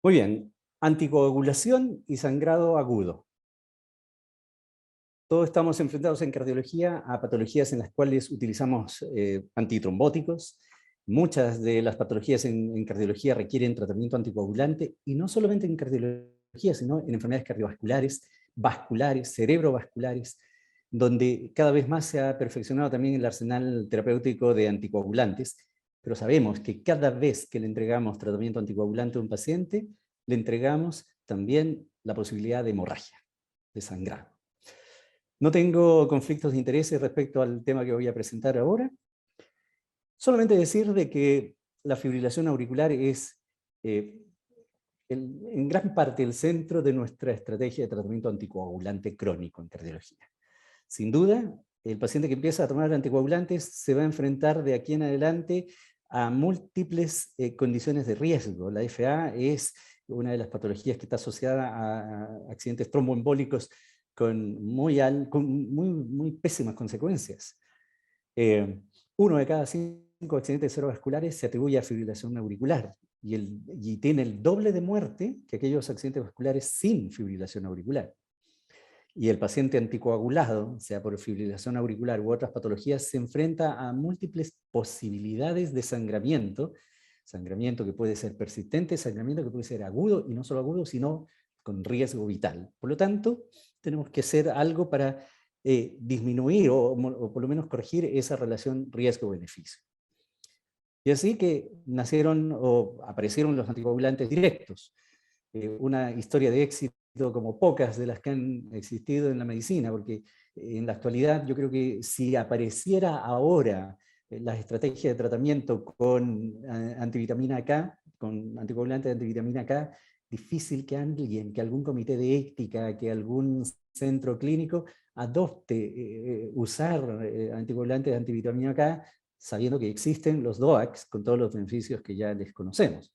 Muy bien, anticoagulación y sangrado agudo. Todos estamos enfrentados en cardiología a patologías en las cuales utilizamos antitrombóticos. Muchas de las patologías en cardiología requieren tratamiento anticoagulante, y no solamente en cardiología, sino en enfermedades cardiovasculares, vasculares, cerebrovasculares, donde cada vez más se ha perfeccionado también el arsenal terapéutico de anticoagulantes, pero sabemos que cada vez que le entregamos tratamiento anticoagulante a un paciente, le entregamos también la posibilidad de hemorragia, de sangrado. No tengo conflictos de intereses respecto al tema que voy a presentar ahora. Solamente decir de que la fibrilación auricular es en gran parte el centro de nuestra estrategia de tratamiento anticoagulante crónico en cardiología. Sin duda, el paciente que empieza a tomar anticoagulantes se va a enfrentar de aquí en adelante a múltiples condiciones de riesgo. La FA es una de las patologías que está asociada a accidentes tromboembólicos con muy pésimas consecuencias. Uno de cada 5 accidentes cerebrovasculares se atribuye a fibrilación auricular, y tiene el doble de muerte que aquellos accidentes vasculares sin fibrilación auricular. Y el paciente anticoagulado, sea por fibrilación auricular u otras patologías, se enfrenta a múltiples posibilidades de sangramiento que puede ser persistente, sangramiento que puede ser agudo, y no solo agudo, sino con riesgo vital. Por lo tanto, tenemos que hacer algo para disminuir o por lo menos corregir esa relación riesgo-beneficio. Y así que nacieron o aparecieron los anticoagulantes directos, una historia de éxito como pocas de las que han existido en la medicina, porque en la actualidad yo creo que si apareciera ahora las estrategias de tratamiento con antivitamina K, con anticoagulantes de antivitamina K, difícil que algún comité de ética, que algún centro clínico adopte usar anticoagulantes de antivitamina K, sabiendo que existen los DOACs con todos los beneficios que ya les conocemos.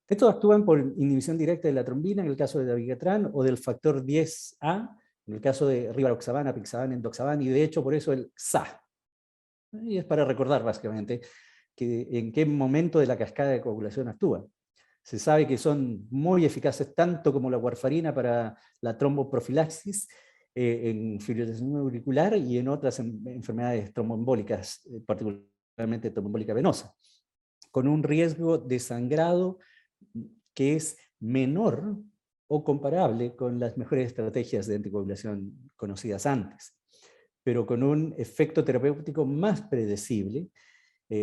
Estos actúan por inhibición directa de la trombina en el caso de dabigatran, o del factor 10A en el caso de rivaroxaban, apixaban, endoxaban, y de hecho por eso el XA. Y es para recordar básicamente que en qué momento de la cascada de coagulación actúa. Se sabe que son muy eficaces tanto como la warfarina para la tromboprofilaxis en fibrilación auricular y en otras enfermedades tromboembólicas, particularmente tromboembólica venosa, con un riesgo de sangrado que es menor o comparable con las mejores estrategias de anticoagulación conocidas antes, pero con un efecto terapéutico más predecible,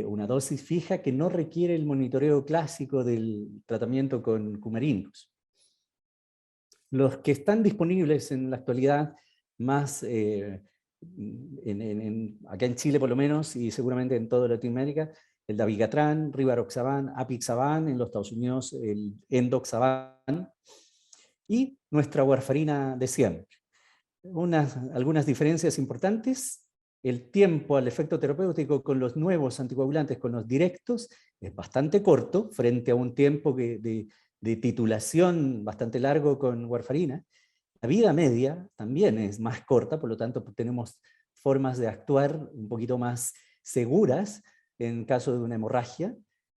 una dosis fija que no requiere el monitoreo clásico del tratamiento con cumarinos. Los que están disponibles en la actualidad, más acá en Chile por lo menos, y seguramente en toda Latinoamérica, el dabigatran, rivaroxaban, apixaban, en los Estados Unidos el endoxaban, y nuestra warfarina de siempre. Algunas diferencias importantes: el tiempo al efecto terapéutico con los nuevos anticoagulantes, con los directos, es bastante corto, frente a un tiempo de titulación bastante largo con warfarina. La vida media también es más corta, por lo tanto tenemos formas de actuar un poquito más seguras en caso de una hemorragia.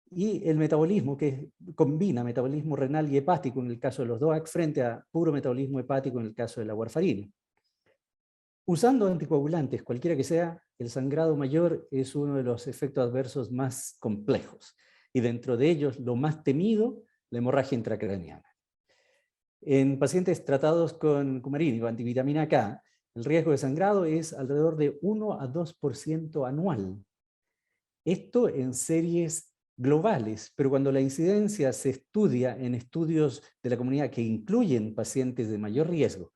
Y el metabolismo, que combina metabolismo renal y hepático en el caso de los DOAC, frente a puro metabolismo hepático en el caso de la warfarina. Usando anticoagulantes, cualquiera que sea, el sangrado mayor es uno de los efectos adversos más complejos, y dentro de ellos lo más temido, la hemorragia intracraneana. En pacientes tratados con cumarínico, antivitamina K, el riesgo de sangrado es alrededor de 1 a 2% anual. Esto en series globales, pero cuando la incidencia se estudia en estudios de la comunidad que incluyen pacientes de mayor riesgo,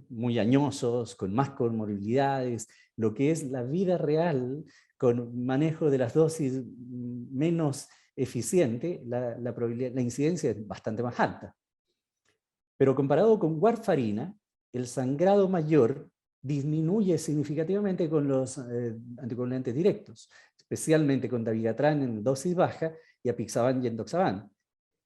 muy añosos, con más comorbilidades, lo que es la vida real, con manejo de las dosis menos eficiente, la incidencia es bastante más alta. Pero comparado con warfarina, el sangrado mayor disminuye significativamente con los anticoagulantes directos, especialmente con dabigatran en dosis baja y apixaban y endoxaban.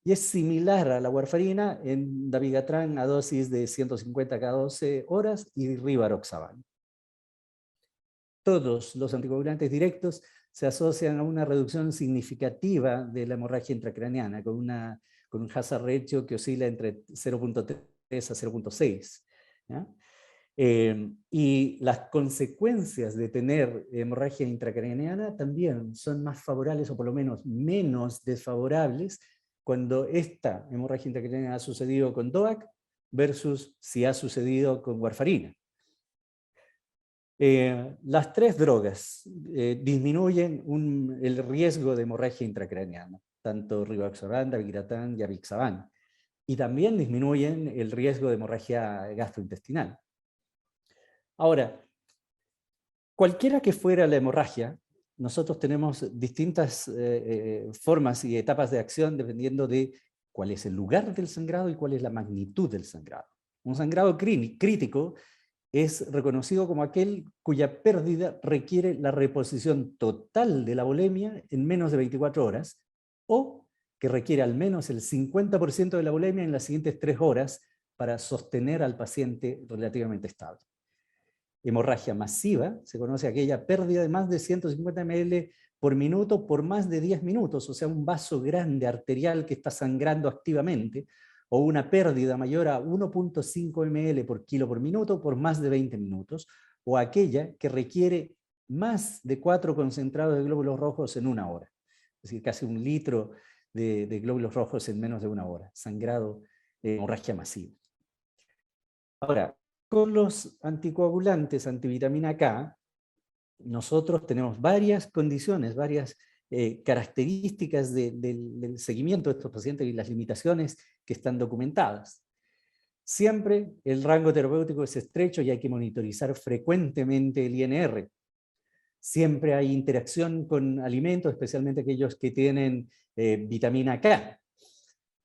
Y es similar a la warfarina en dabigatran a dosis de 150 cada 12 horas y rivaroxaban. Todos los anticoagulantes directos se asocian a una reducción significativa de la hemorragia intracraneana, con una con un hazard ratio que oscila entre 0.3 a 0.6. Y las consecuencias de tener hemorragia intracraneana también son más favorables, o por lo menos menos desfavorables, cuando esta hemorragia intracraneana ha sucedido con DOAC versus si ha sucedido con warfarina. Las tres drogas disminuyen el riesgo de hemorragia intracraneana, tanto rivaroxaban, dabigatran y apixaban, y también disminuyen el riesgo de hemorragia gastrointestinal. Ahora, cualquiera que fuera la hemorragia, nosotros tenemos distintas formas y etapas de acción dependiendo de cuál es el lugar del sangrado y cuál es la magnitud del sangrado. Un sangrado crítico es reconocido como aquel cuya pérdida requiere la reposición total de la volemia en menos de 24 horas, o que requiere al menos el 50% de la volemia en las siguientes 3 horas para sostener al paciente relativamente estable. Hemorragia masiva se conoce aquella pérdida de más de 150 ml por minuto por más de 10 minutos, o sea, un vaso grande arterial que está sangrando activamente, o una pérdida mayor a 1.5 ml por kilo por minuto por más de 20 minutos, o aquella que requiere más de 4 concentrados de glóbulos rojos en 1 hora. Es decir, casi 1 litro de glóbulos rojos en menos de 1 hora. Sangrado, hemorragia masiva. Ahora, con los anticoagulantes antivitamina K, nosotros tenemos varias condiciones, varias características del seguimiento de estos pacientes y las limitaciones que están documentadas. Siempre el rango terapéutico es estrecho y hay que monitorizar frecuentemente el INR. Siempre hay interacción con alimentos, especialmente aquellos que tienen vitamina K.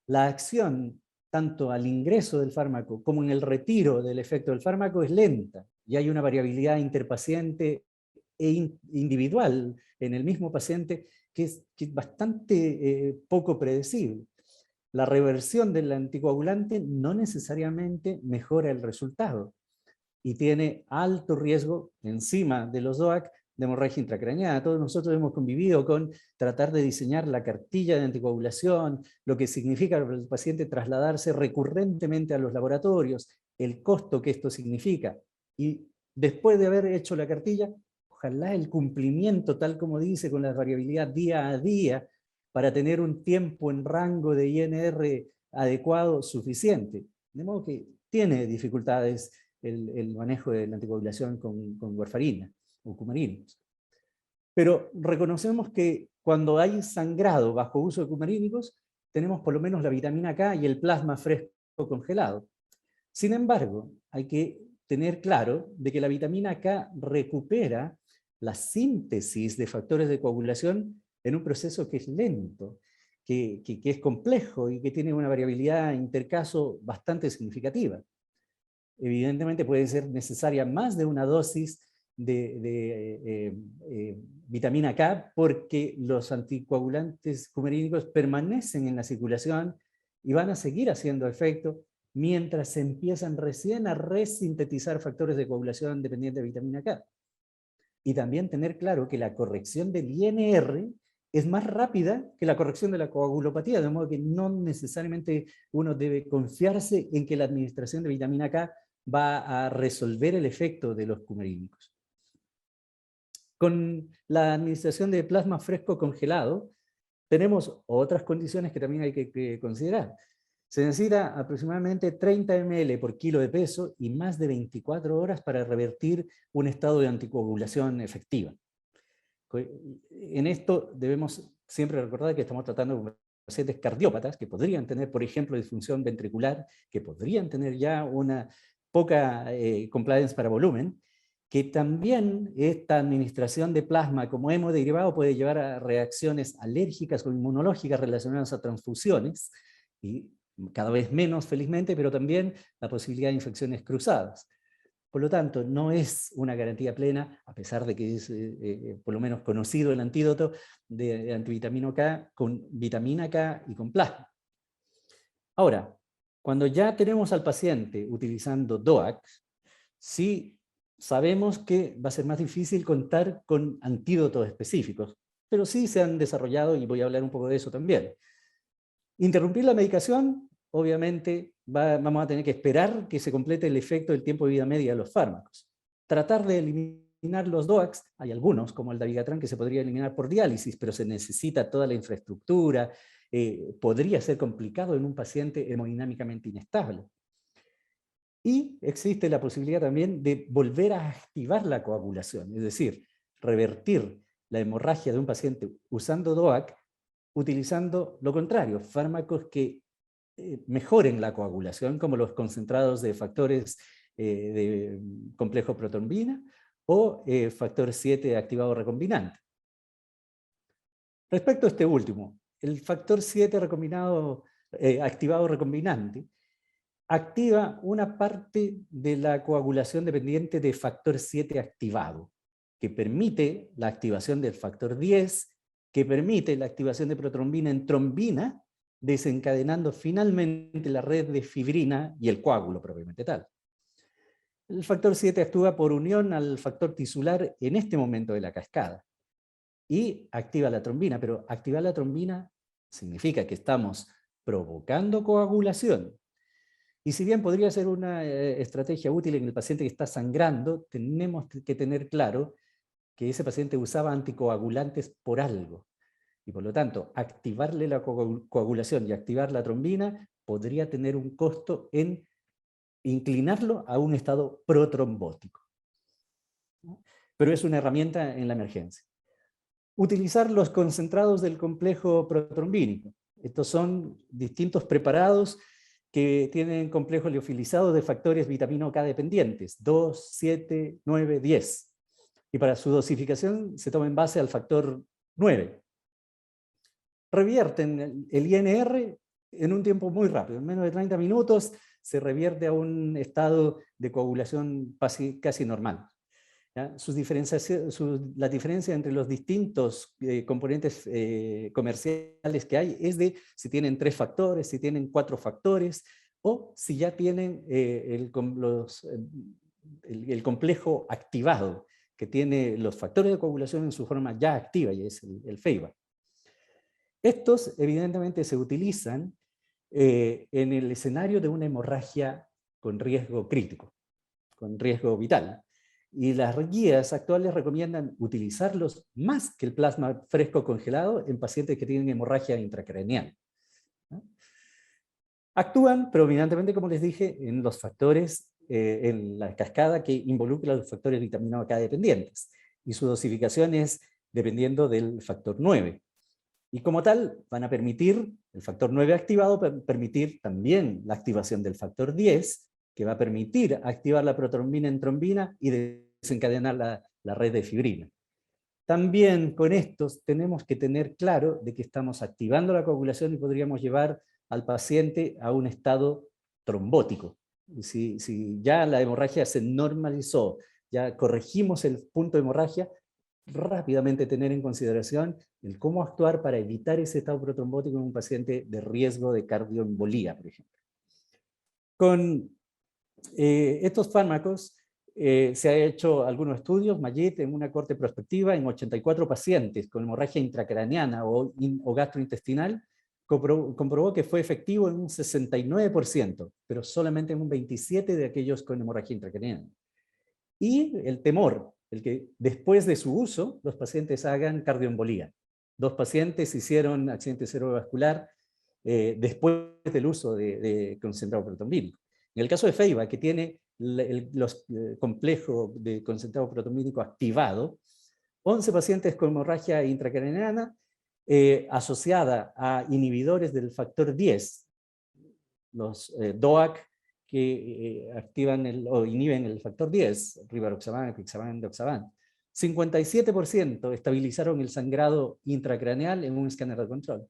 La acción, tanto al ingreso del fármaco como en el retiro del efecto del fármaco, es lenta, y hay una variabilidad interpaciente e individual en el mismo paciente que es bastante poco predecible. La reversión del anticoagulante no necesariamente mejora el resultado y tiene alto riesgo, encima de los DOAC, de hemorragia intracraneana. Todos nosotros hemos convivido con tratar de diseñar la cartilla de anticoagulación, lo que significa para el paciente trasladarse recurrentemente a los laboratorios, el costo que esto significa. Y después de haber hecho la cartilla, ojalá el cumplimiento, tal como dice, con la variabilidad día a día, para tener un tiempo en rango de INR adecuado suficiente. De modo que tiene dificultades el manejo de la anticoagulación con warfarina o cumarinos. Pero reconocemos que cuando hay sangrado bajo uso de cumarínicos, tenemos por lo menos la vitamina K y el plasma fresco congelado. Sin embargo, hay que tener claro de que la vitamina K recupera la síntesis de factores de coagulación en un proceso que es lento, que es complejo y que tiene una variabilidad intercaso bastante significativa. Evidentemente puede ser necesaria más de una dosis de vitamina K porque los anticoagulantes cumarínicos permanecen en la circulación y van a seguir haciendo efecto mientras se empiezan recién a resintetizar factores de coagulación dependientes de vitamina K. Y también tener claro que la corrección del INR es más rápida que la corrección de la coagulopatía, de modo que no necesariamente uno debe confiarse en que la administración de vitamina K va a resolver el efecto de los cumarínicos. Con la administración de plasma fresco congelado, tenemos otras condiciones que también hay que considerar. Se necesita aproximadamente 30 ml por kilo de peso y más de 24 horas para revertir un estado de anticoagulación efectiva. En esto debemos siempre recordar que estamos tratando con pacientes cardiópatas que podrían tener, por ejemplo, disfunción ventricular, que podrían tener ya una poca compliance para volumen, que también esta administración de plasma como hemodiderivado puede llevar a reacciones alérgicas o inmunológicas relacionadas a transfusiones, y cada vez menos felizmente, pero también la posibilidad de infecciones cruzadas. Por lo tanto, no es una garantía plena, a pesar de que es por lo menos conocido el antídoto de antivitamina K con vitamina K y con plasma. Ahora, cuando ya tenemos al paciente utilizando DOAC, sí sabemos que va a ser más difícil contar con antídotos específicos, pero sí se han desarrollado, y voy a hablar un poco de eso también. Interrumpir la medicación, obviamente, vamos a tener que esperar que se complete el efecto del tiempo de vida media de los fármacos. Tratar de eliminar los DOACs, hay algunos, como el dabigatran, que se podría eliminar por diálisis, pero se necesita toda la infraestructura, podría ser complicado en un paciente hemodinámicamente inestable. Y existe la posibilidad también de volver a activar la coagulación, es decir, revertir la hemorragia de un paciente usando DOAC, utilizando lo contrario, fármacos que mejoren la coagulación, como los concentrados de factores de complejo protrombina o factor 7 activado recombinante. Respecto a este último, el factor 7 activado recombinante activa una parte de la coagulación dependiente de factor 7 activado, que permite la activación del factor 10, que permite la activación de protrombina en trombina, desencadenando finalmente la red de fibrina y el coágulo propiamente tal. El factor 7 actúa por unión al factor tisular en este momento de la cascada y activa la trombina, pero activar la trombina significa que estamos provocando coagulación. Y si bien podría ser una estrategia útil en el paciente que está sangrando, tenemos que tener claro que ese paciente usaba anticoagulantes por algo. Y por lo tanto, activarle la coagulación y activar la trombina podría tener un costo en inclinarlo a un estado protrombótico. Pero es una herramienta en la emergencia. Utilizar los concentrados del complejo protrombínico. Estos son distintos preparados que tienen complejo liofilizado de factores vitamina K dependientes, 2, 7, 9, 10. Y para su dosificación se toma en base al factor 9. Revierten el INR en un tiempo muy rápido, en menos de 30 minutos se revierte a un estado de coagulación casi normal. La diferencia entre los distintos componentes comerciales que hay es de si tienen 3 factores, si tienen 4 factores, o si ya tienen el complejo activado, que tiene los factores de coagulación en su forma ya activa, y es el FEIBA. Estos evidentemente se utilizan en el escenario de una hemorragia con riesgo crítico, con riesgo vital. Y las guías actuales recomiendan utilizarlos más que el plasma fresco congelado en pacientes que tienen hemorragia intracraneal. Actúan predominantemente, como les dije, en los factores, en la cascada que involucra los factores vitamina K dependientes. Y su dosificación es dependiendo del factor 9. Y como tal, van a permitir, el factor 9 activado, permitir también la activación del factor 10, que va a permitir activar la protrombina en trombina y desencadenar la red de fibrina. También con estos tenemos que tener claro de que estamos activando la coagulación y podríamos llevar al paciente a un estado trombótico. Si ya la hemorragia se normalizó, ya corregimos el punto de hemorragia, rápidamente tener en consideración el cómo actuar para evitar ese estado protrombótico en un paciente de riesgo de cardioembolía, por ejemplo. Con estos fármacos se ha hecho algunos estudios, Mayet, en una corte prospectiva en 84 pacientes con hemorragia intracraneana o gastrointestinal, comprobó que fue efectivo en un 69%, pero solamente en un 27% de aquellos con hemorragia intracraneana. Y el temor, el que después de su uso los pacientes hagan cardioembolía. 2 pacientes hicieron accidente cerebrovascular después del uso de concentrado protrombínico. En el caso de FEIBA, que tiene los complejos de concentrado protrombínico activado, 11 pacientes con hemorragia intracraneana asociada a inhibidores del factor 10, los DOAC, que activan o inhiben el factor 10, rivaroxaban, apixaban, doxaban. 57% estabilizaron el sangrado intracraneal en un escáner de control.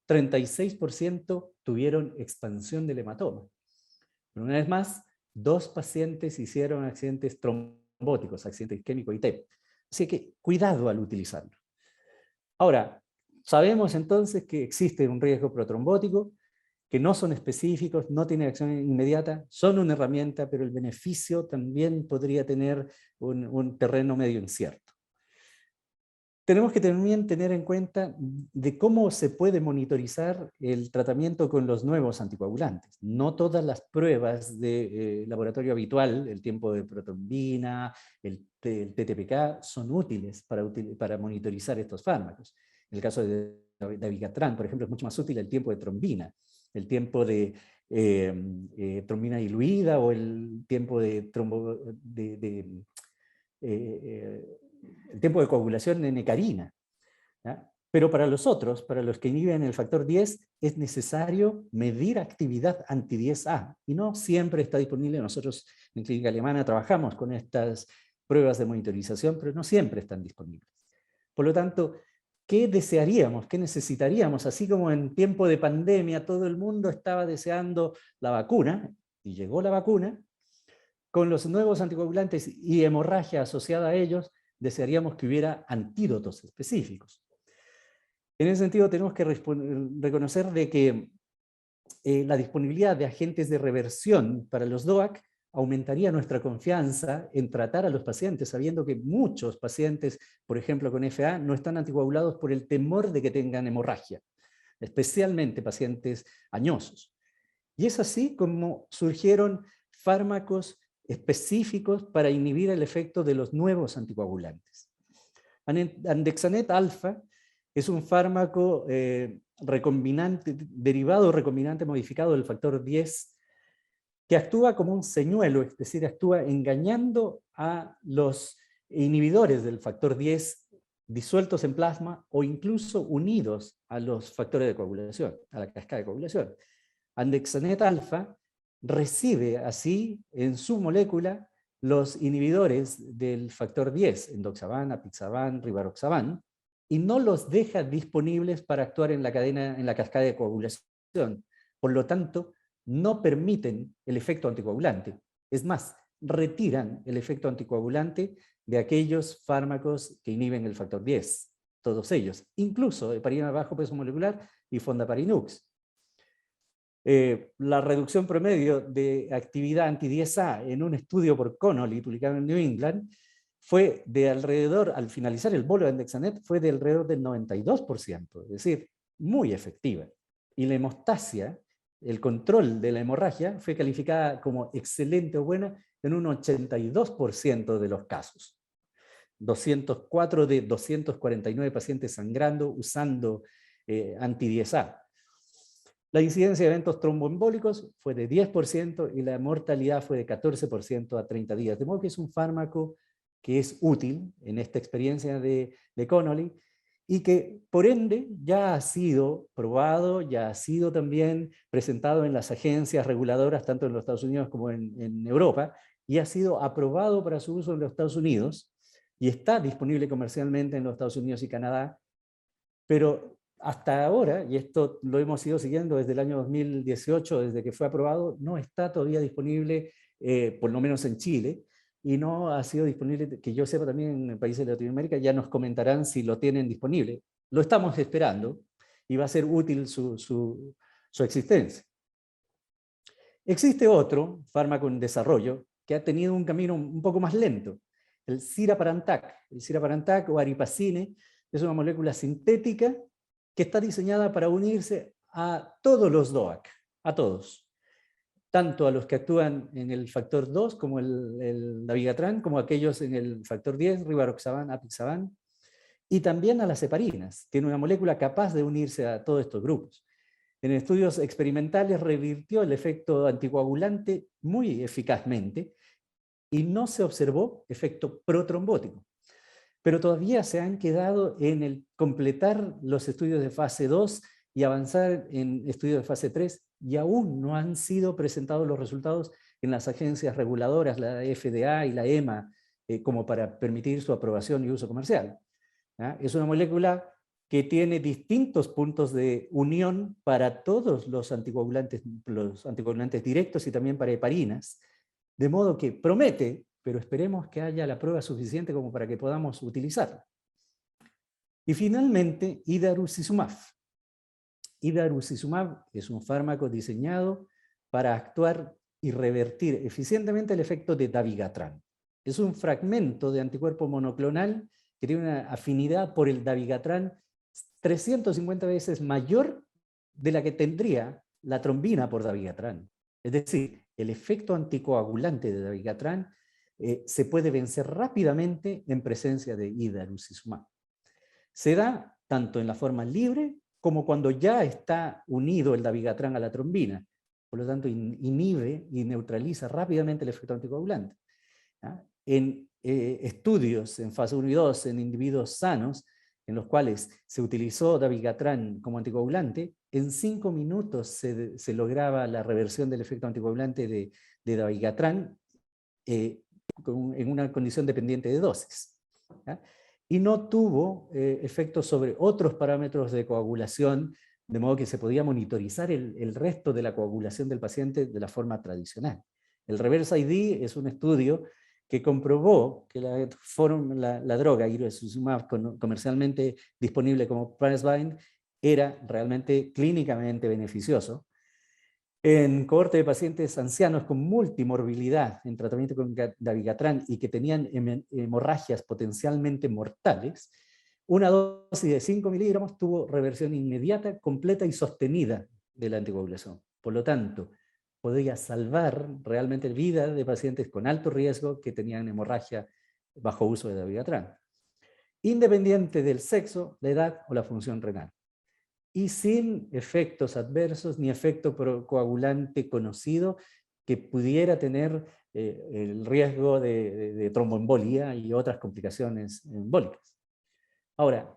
36% tuvieron expansión del hematoma. Pero una vez más, 2 pacientes hicieron accidentes trombóticos, accidente isquémico y TEP. Así que cuidado al utilizarlo. Ahora, sabemos entonces que existe un riesgo protrombótico, que no son específicos, no tienen acción inmediata, son una herramienta, pero el beneficio también podría tener un terreno medio incierto. Tenemos que también tener en cuenta de cómo se puede monitorizar el tratamiento con los nuevos anticoagulantes. No todas las pruebas de laboratorio habitual, el tiempo de protrombina, el TTPK, son útiles para monitorizar estos fármacos. En el caso de dabigatran, por ejemplo, es mucho más útil el tiempo de trombina, el tiempo de trombina diluida o el tiempo de el tiempo de coagulación en hecarina. ¿Ya? Pero para los otros, para los que inhiben el factor 10, es necesario medir actividad anti-10A, y no siempre está disponible. Nosotros en Clínica Alemana trabajamos con estas pruebas de monitorización, pero no siempre están disponibles. Por lo tanto, ¿qué desearíamos? ¿Qué necesitaríamos? Así como en tiempo de pandemia todo el mundo estaba deseando la vacuna, y llegó la vacuna, con los nuevos anticoagulantes y hemorragia asociada a ellos, desearíamos que hubiera antídotos específicos. En ese sentido, tenemos que reconocer de que la disponibilidad de agentes de reversión para los DOAC aumentaría nuestra confianza en tratar a los pacientes, sabiendo que muchos pacientes, por ejemplo con FA, no están anticoagulados por el temor de que tengan hemorragia, especialmente pacientes añosos. Y es así como surgieron fármacos específicos para inhibir el efecto de los nuevos anticoagulantes. Andexanet alfa es un fármaco derivado recombinante modificado del factor 10 que actúa como un señuelo, es decir, actúa engañando a los inhibidores del factor 10 disueltos en plasma o incluso unidos a los factores de coagulación, a la cascada de coagulación. Andexanet alfa recibe así en su molécula los inhibidores del factor 10, endoxaban, apixaban, rivaroxaban, y no los deja disponibles para actuar en la cadena, en la cascada de coagulación. Por lo tanto, no permiten el efecto anticoagulante. Es más, retiran el efecto anticoagulante de aquellos fármacos que inhiben el factor 10, todos ellos, incluso heparina bajo peso molecular y fondaparinux. La reducción promedio de actividad anti-10A en un estudio por Connolly, publicado en New England, fue de alrededor, al finalizar el bolo de Andexanet, fue de alrededor del 92%, es decir, muy efectiva. Y la hemostasia, el control de la hemorragia, fue calificada como excelente o buena en un 82% de los casos. 204 de 249 pacientes sangrando usando anti-10A. La incidencia de eventos tromboembólicos fue de 10% y la mortalidad fue de 14% a 30 días. De modo que es un fármaco que es útil en esta experiencia de Connolly y que por ende ya ha sido probado, ya ha sido también presentado en las agencias reguladoras tanto en los Estados Unidos como en Europa, y ha sido aprobado para su uso en los Estados Unidos y está disponible comercialmente en los Estados Unidos y Canadá, pero hasta ahora, y esto lo hemos ido siguiendo desde el año 2018, desde que fue aprobado, no está todavía disponible, por lo menos en Chile, y no ha sido disponible, que yo sepa, también en países de Latinoamérica. Ya nos comentarán si lo tienen disponible. Lo estamos esperando y va a ser útil su existencia. Existe otro fármaco en desarrollo que ha tenido un camino un poco más lento, el siraparantac. El siraparantac o aripacine es una molécula sintética que está diseñada para unirse a todos los DOAC, a todos, tanto a los que actúan en el factor 2 como el dabigatran, como aquellos en el factor 10, rivaroxaban, apixaban, y también a las heparinas. Tiene una molécula capaz de unirse a todos estos grupos. En estudios experimentales revirtió el efecto anticoagulante muy eficazmente y no se observó efecto protrombótico. Pero todavía se han quedado en el completar los estudios de fase 2 y avanzar en estudios de fase 3, y aún no han sido presentados los resultados en las agencias reguladoras, la FDA y la EMA, como para permitir su aprobación y uso comercial. ¿Ya? Es una molécula que tiene distintos puntos de unión para todos los anticoagulantes directos y también para heparinas, de modo que promete, pero esperemos que haya la prueba suficiente como para que podamos utilizarla. Y finalmente, idarucizumab. Idarucizumab es un fármaco diseñado para actuar y revertir eficientemente el efecto de dabigatran. Es un fragmento de anticuerpo monoclonal que tiene una afinidad por el dabigatran 350 veces mayor de la que tendría la trombina por dabigatran. Es decir, el efecto anticoagulante de dabigatran se puede vencer rápidamente en presencia de idarucizumab. Se da tanto en la forma libre como cuando ya está unido el dabigatran a la trombina. Por lo tanto, inhibe y neutraliza rápidamente el efecto anticoagulante. En estudios en fase 1 y 2 en individuos sanos, en los cuales se utilizó dabigatran como anticoagulante, en 5 minutos se lograba la reversión del efecto anticoagulante de dabigatran en una condición dependiente de dosis. ¿Ya? Y no tuvo efectos sobre otros parámetros de coagulación, de modo que se podía monitorizar el resto de la coagulación del paciente de la forma tradicional. El Reverse ID es un estudio que comprobó que la droga idarucizumab comercialmente disponible como Pricebind era realmente clínicamente beneficioso. En cohorte de pacientes ancianos con multimorbilidad en tratamiento con dabigatran y que tenían hemorragias potencialmente mortales, una dosis de 5 miligramos tuvo reversión inmediata, completa y sostenida de la anticoagulación. Por lo tanto, podía salvar realmente vida de pacientes con alto riesgo que tenían hemorragia bajo uso de dabigatran, independiente del sexo, la edad o la función renal, y sin efectos adversos ni efecto coagulante conocido que pudiera tener el riesgo de tromboembolia y otras complicaciones embólicas. Ahora,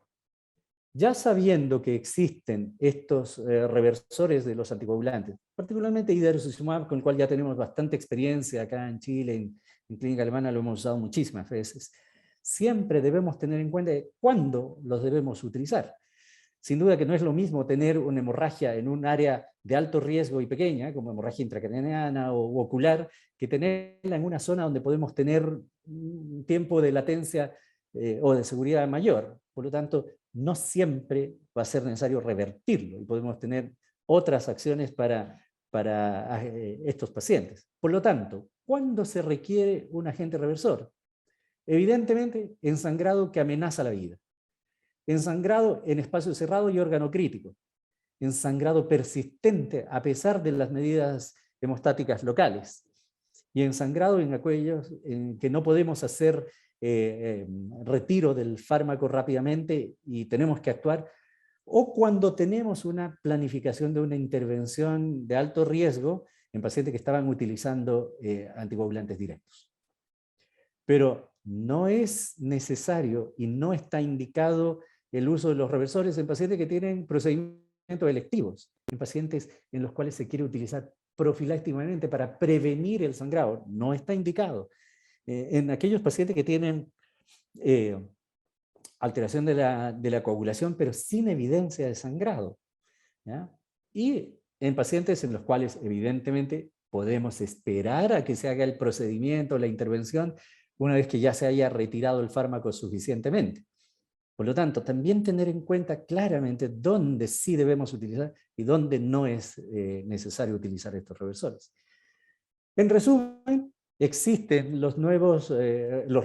ya sabiendo que existen estos reversores de los anticoagulantes, particularmente idarucizumab, con el cual ya tenemos bastante experiencia acá en Chile, en clínica alemana lo hemos usado muchísimas veces, siempre debemos tener en cuenta cuándo los debemos utilizar. Sin duda que no es lo mismo tener una hemorragia en un área de alto riesgo y pequeña, como hemorragia intracraneana o ocular, que tenerla en una zona donde podemos tener un tiempo de latencia o de seguridad mayor. Por lo tanto, no siempre va a ser necesario revertirlo y podemos tener otras acciones para estos pacientes. Por lo tanto, ¿cuándo se requiere un agente reversor? Evidentemente, en sangrado que amenaza la vida. En sangrado en espacio cerrado y órgano crítico. En sangrado persistente a pesar de las medidas hemostáticas locales. Y en sangrado en aquellos en que no podemos hacer retiro del fármaco rápidamente y tenemos que actuar, o cuando tenemos una planificación de una intervención de alto riesgo en pacientes que estaban utilizando anticoagulantes directos. Pero no es necesario y no está indicado el uso de los reversores en pacientes que tienen procedimientos electivos, en pacientes en los cuales se quiere utilizar profilácticamente para prevenir el sangrado. No está indicado. En aquellos pacientes que tienen alteración de la coagulación, pero sin evidencia de sangrado. ¿Ya? Y en pacientes en los cuales evidentemente podemos esperar a que se haga el procedimiento, la intervención, una vez que ya se haya retirado el fármaco suficientemente. Por lo tanto, también tener en cuenta claramente dónde sí debemos utilizar y dónde no es necesario utilizar estos reversores. En resumen, existen los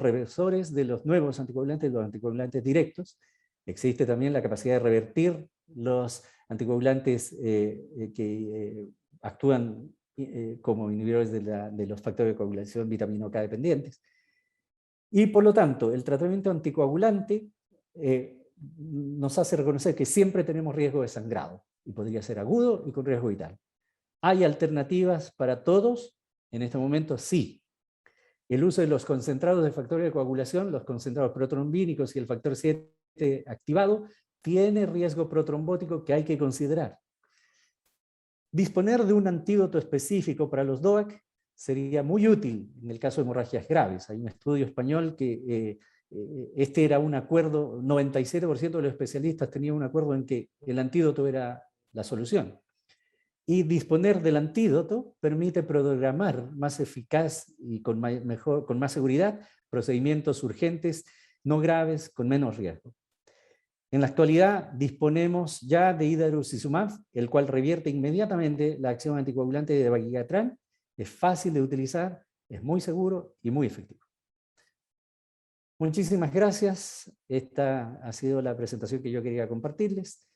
reversores de los nuevos anticoagulantes, los anticoagulantes directos. Existe también la capacidad de revertir los anticoagulantes que actúan como inhibidores de los factores de coagulación vitamina K dependientes. Y por lo tanto, el tratamiento anticoagulante nos hace reconocer que siempre tenemos riesgo de sangrado, y podría ser agudo y con riesgo vital. ¿Hay alternativas para todos? En este momento sí. El uso de los concentrados de factores de coagulación, los concentrados protrombínicos y el factor 7 activado, tiene riesgo protrombótico que hay que considerar. Disponer de un antídoto específico para los DOAC sería muy útil en el caso de hemorragias graves. Hay un estudio español que este era un acuerdo, 97% de los especialistas tenían un acuerdo en que el antídoto era la solución. Y disponer del antídoto permite programar más eficaz y con más seguridad procedimientos urgentes, no graves, con menos riesgo. En la actualidad disponemos ya de idarucizumab, el cual revierte inmediatamente la acción anticoagulante de dabigatran, es fácil de utilizar, es muy seguro y muy efectivo. Muchísimas gracias. Esta ha sido la presentación que yo quería compartirles.